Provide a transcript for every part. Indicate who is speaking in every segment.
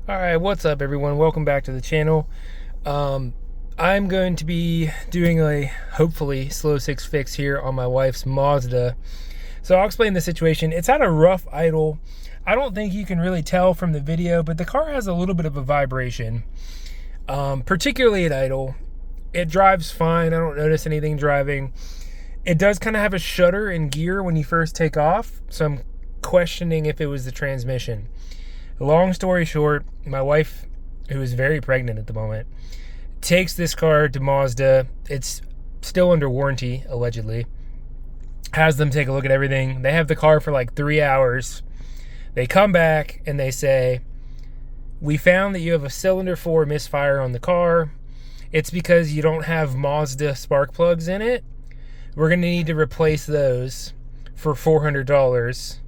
Speaker 1: Alright, what's up everyone? Welcome back to the channel. I'm going to be doing a hopefully slow 6 fix here on my wife's Mazda. So I'll explain the situation. It's at a rough idle. I don't think you can really tell from the video, but the car has a little bit of a vibration, particularly at idle. It drives fine. I don't notice anything driving. It does kind of have a shudder in gear when you first take off, so I'm questioning if it was the transmission. Long story short, my wife, who is very pregnant at the moment, takes this car to Mazda. It's still under warranty, allegedly. Has them take a look at everything. They have the car for like 3 hours. They come back and they say, "We found that you have a cylinder 4 misfire on the car. It's because you don't have Mazda spark plugs in it. We're going to need to replace those for $400.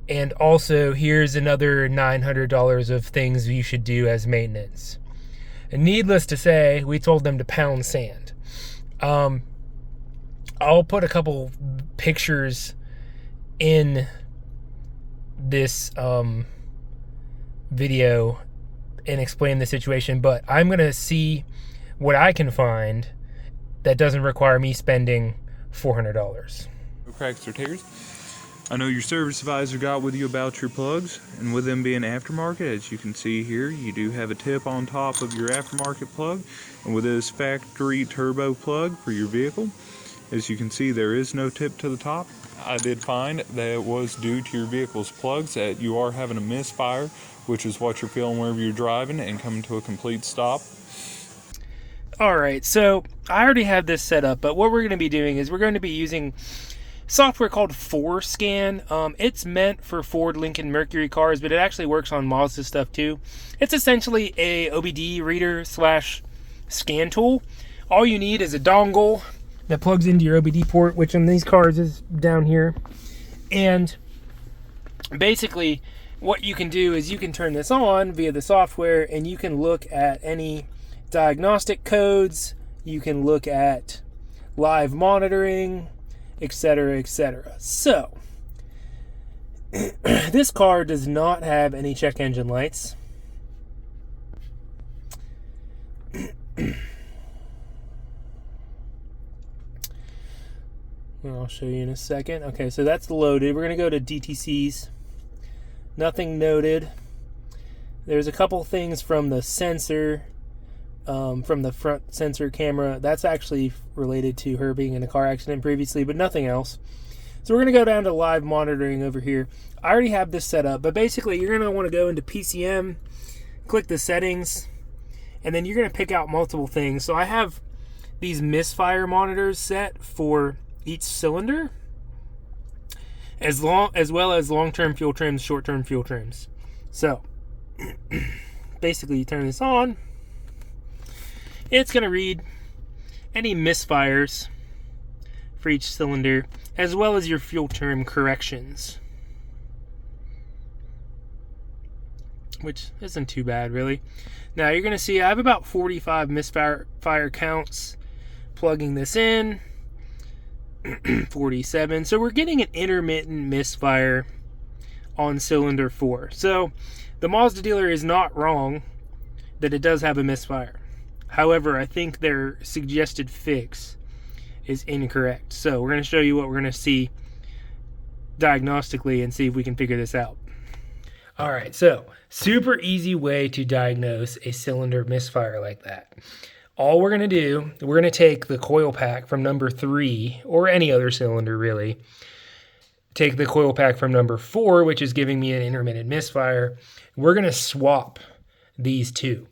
Speaker 1: And also, here's another $900 of things you should do as maintenance." And needless to say, we told them to pound sand. I'll put a couple pictures in this video and explain the situation, but I'm going to see what I can find that doesn't require me spending $400.
Speaker 2: No cracks or tears. I know your service advisor got with you about your plugs, and with them being aftermarket, as you can see here, you do have a tip on top of your aftermarket plug, and with this factory turbo plug for your vehicle, as you can see, there is no tip to the top. I did find that it was due to your vehicle's plugs that you are having a misfire, which is what you're feeling wherever you're driving and coming to a complete stop.
Speaker 1: Alright, so I already have this set up, but what we're going to be doing is we're going to be using software called Forscan. It's meant for Ford, Lincoln, Mercury cars, but it actually works on Mazda stuff too. It's essentially a OBD reader slash scan tool. All you need is a dongle that plugs into your OBD port, which on these cars is down here. And basically what you can do is you can turn this on via the software and you can look at any diagnostic codes, you can look at live monitoring, etc., etc. So this car does not have any check engine lights. I'll show you in a second. Okay, so that's loaded. We're going to go to DTCs. Nothing noted. There's a couple things from the sensor, from the front sensor camera. That's actually related to her being in a car accident previously, but nothing else. So we're going to go down to live monitoring over here. I already have this set up, but basically you're going to want to go into PCM, click the settings, and then you're going to pick out multiple things. So I have these misfire monitors set for each cylinder, as well as long-term fuel trims, short-term fuel trims. So basically you turn this on, it's going to read any misfires for each cylinder, as well as your fuel trim corrections, which isn't too bad really. Now you're going to see I have about 45 misfire counts plugging this in. 47. So we're getting an intermittent misfire on cylinder 4. So the Mazda dealer is not wrong that it does have a misfire. However, I think their suggested fix is incorrect. So we're going to show you what we're going to see diagnostically and see if we can figure this out. Alright, so super easy way to diagnose a cylinder misfire like that. All we're going to do, we're going to take the coil pack from number 3, or any other cylinder really. Take the coil pack from number 4, which is giving me an intermittent misfire. We're going to swap these two.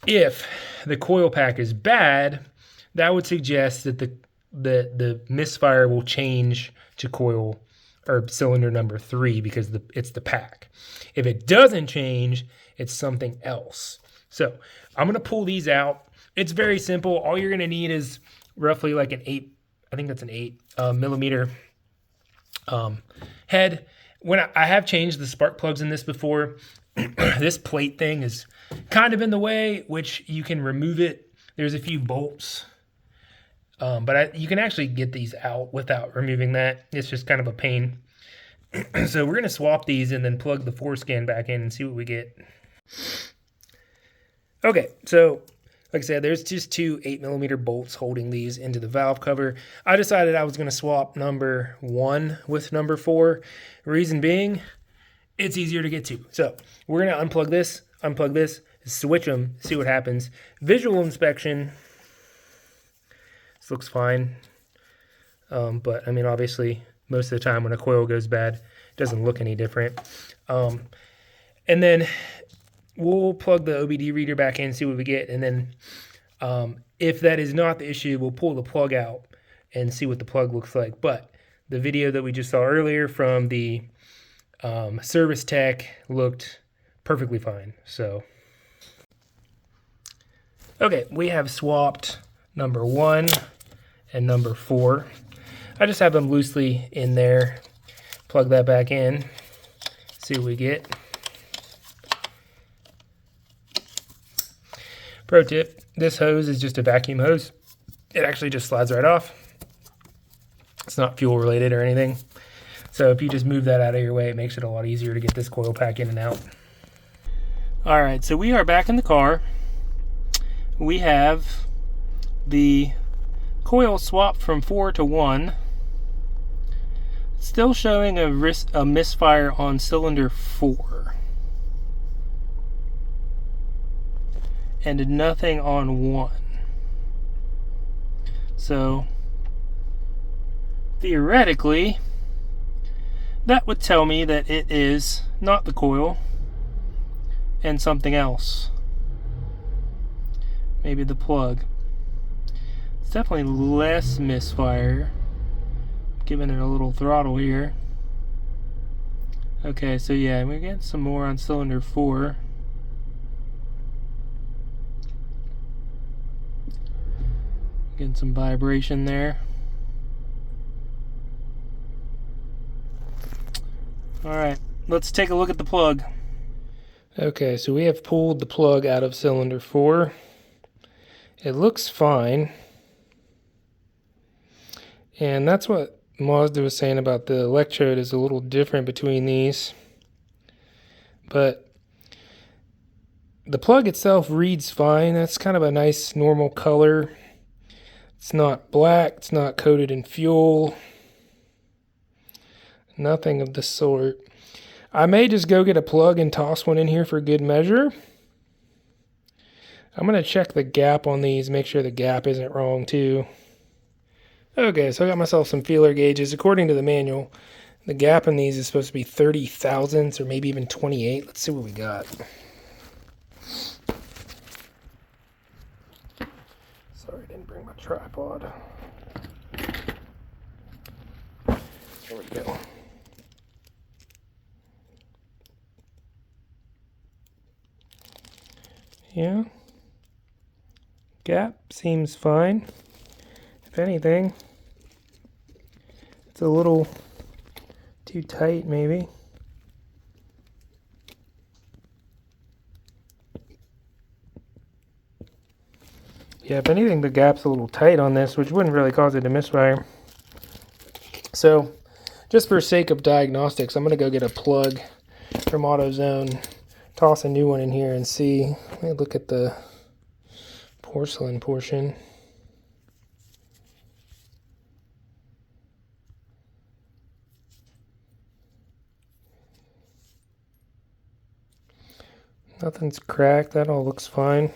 Speaker 1: If the coil pack is bad, that would suggest that the misfire will change to coil or cylinder number 3 because it's the pack. If it doesn't change, it's something else. So I'm going to pull these out. It's very simple. All you're going to need is roughly like an 8, I think that's an 8 millimeter head. When I have changed the spark plugs in this before, this plate thing is kind of in the way, which you can remove it. There's a few bolts, but you can actually get these out without removing that. It's just kind of a pain. So we're gonna swap these and then plug the Forscan back in and see what we get. Okay, so like I said, there's just two 8mm bolts holding these into the valve cover. I decided I was gonna swap number 1 with number 4. Reason being, it's easier to get to. So we're gonna unplug this, switch them, see what happens. Visual inspection, this looks fine. But I mean, obviously, most of the time when a coil goes bad, it doesn't look any different. And then we'll plug the OBD reader back in, see what we get. And then if that is not the issue, we'll pull the plug out and see what the plug looks like. But the video that we just saw earlier from the service tech looked perfectly fine. So, okay, we have swapped number 1 and number 4. I just have them loosely in there. Plug that back in, see what we get. Pro tip, this hose is just a vacuum hose. It actually just slides right off. It's not fuel related or anything. So if you just move that out of your way, it makes it a lot easier to get this coil pack in and out. All right, so we are back in the car. We have the coil swapped from 4 to 1. Still showing a misfire on cylinder 4. And nothing on 1. So, theoretically, that would tell me that it is not the coil and something else. Maybe the plug. It's definitely less misfire. Giving it a little throttle here. Okay, so yeah, we're getting some more on cylinder 4. Getting some vibration there. Alright, let's take a look at the plug. Okay, so we have pulled the plug out of cylinder 4. It looks fine. And that's what Mazda was saying about the electrode is a little different between these. But the plug itself reads fine. That's kind of a nice normal color. It's not black. It's not coated in fuel. Nothing of the sort. I may just go get a plug and toss one in here for good measure. I'm going to check the gap on these, make sure the gap isn't wrong too. Okay, so I got myself some feeler gauges. According to the manual, the gap in these is supposed to be 30 thousandths or maybe even 28. Let's see what we got. Sorry, I didn't bring my tripod. There we go. Yeah. Gap seems fine. If anything, it's a little too tight maybe. Yeah, if anything, the gap's a little tight on this, which wouldn't really cause it to misfire. So, just for sake of diagnostics, I'm going to go get a plug from AutoZone, toss a new one in here and see. Let me look at the porcelain portion. Nothing's cracked. That all looks fine.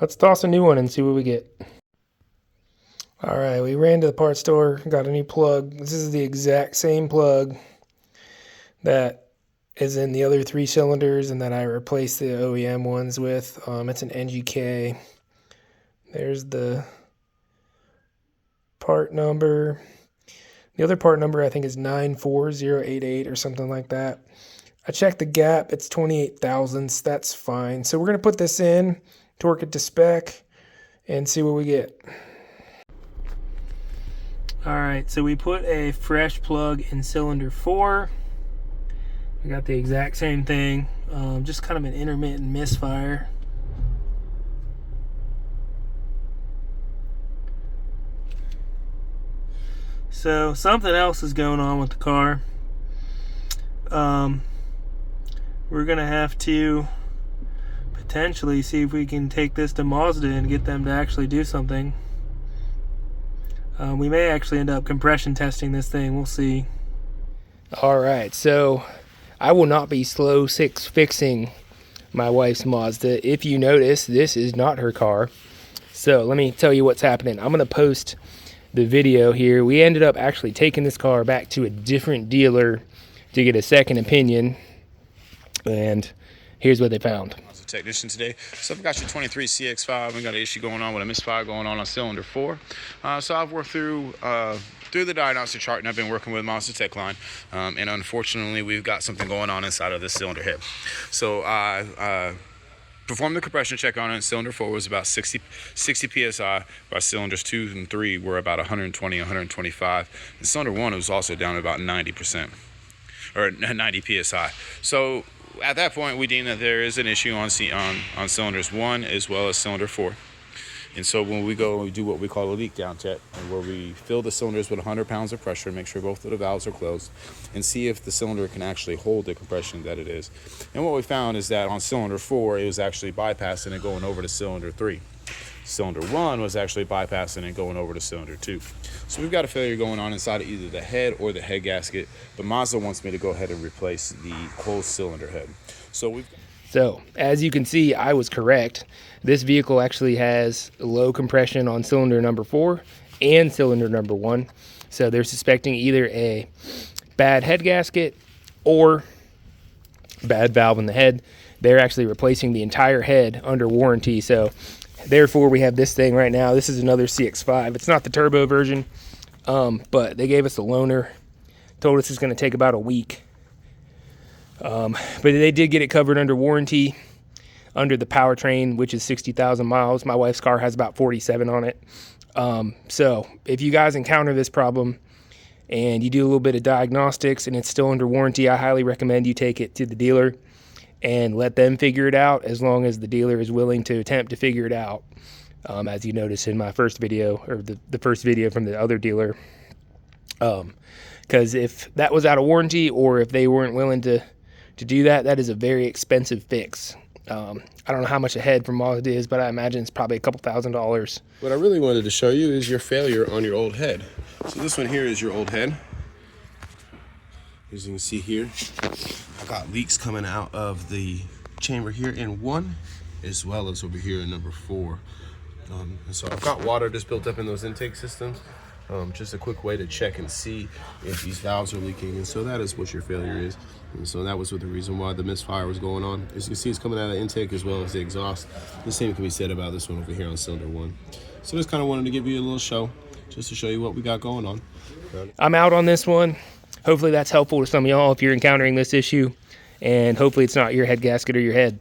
Speaker 1: Let's toss a new one and see what we get. Alright, we ran to the parts store, got a new plug. This is the exact same plug that is in the other 3 cylinders and that I replaced the OEM ones with. It's an NGK. There's the part number. The other part number I think is 94088 or something like that. I checked the gap, it's 28 thousandths, that's fine. So we're going to put this in, torque it to spec, and see what we get. Alright, so we put a fresh plug in cylinder 4. We got the exact same thing, just kind of an intermittent misfire. So something else is going on with the car. We're gonna have to potentially see if we can take this to Mazda and get them to actually do something. We may actually end up compression testing this thing. We'll see. All right, so I will not be slow six fixing my wife's Mazda. If you notice, this is not her car. So let me tell you what's happening. I'm gonna post the video here. We ended up actually taking this car back to a different dealer to get a second opinion, and here's what they found.
Speaker 3: Technician today. So I've got your 23 CX5. We got an issue going on with a misfire going on cylinder 4. So I've worked through the diagnostic chart, and I've been working with Mazda Tech line, and unfortunately we've got something going on inside of this cylinder head. So I performed the compression check on it. Cylinder 4 was about 60 psi, while cylinders 2 and 3 were about 120, 125. And cylinder 1 was also down about 90%, or 90 psi. So at that point, we deem that there is an issue on cylinders 1 as well as cylinder 4. And so when we go and we do what we call a leak down check, where we fill the cylinders with 100 pounds of pressure, make sure both of the valves are closed, and see if the cylinder can actually hold the compression that it is. And what we found is that on cylinder 4, it was actually bypassing and going over to cylinder 3. Cylinder 1 was actually bypassing and going over to cylinder 2. So we've got a failure going on inside of either the head or the head gasket, but Mazda wants me to go ahead and replace the whole cylinder head. So
Speaker 1: as you can see, I was correct. This vehicle actually has low compression on cylinder number 4 and cylinder number 1. So they're suspecting either a bad head gasket or bad valve in the head. They're actually replacing the entire head under warranty. So therefore, we have this thing right now. This is another CX5. It's not the turbo version, but they gave us a loaner. Told us it's going to take about a week. But they did get it covered under warranty, under the powertrain, which is 60,000 miles. My wife's car has about 47 on it. So if you guys encounter this problem and you do a little bit of diagnostics and it's still under warranty, I highly recommend you take it to the dealer and let them figure it out, as long as the dealer is willing to attempt to figure it out. As you noticed in my first video, or the first video from the other dealer. Because if that was out of warranty, or if they weren't willing to do that, that is a very expensive fix. I don't know how much a head from Mazda is, but I imagine it's probably a couple $1,000s.
Speaker 4: What I really wanted to show you is your failure on your old head. So this one here is your old head. As you can see here, I got leaks coming out of the chamber here in 1, as well as over here in number 4. And so I've got water just built up in those intake systems. Just a quick way to check and see if these valves are leaking. And so that is what your failure is. And so that was the reason why the misfire was going on. As you can see, it's coming out of the intake as well as the exhaust. The same can be said about this one over here on cylinder 1. So just kind of wanted to give you a little show, just to show you what we got going on.
Speaker 1: I'm out on this one. Hopefully that's helpful to some of y'all if you're encountering this issue. And hopefully it's not your head gasket or your head.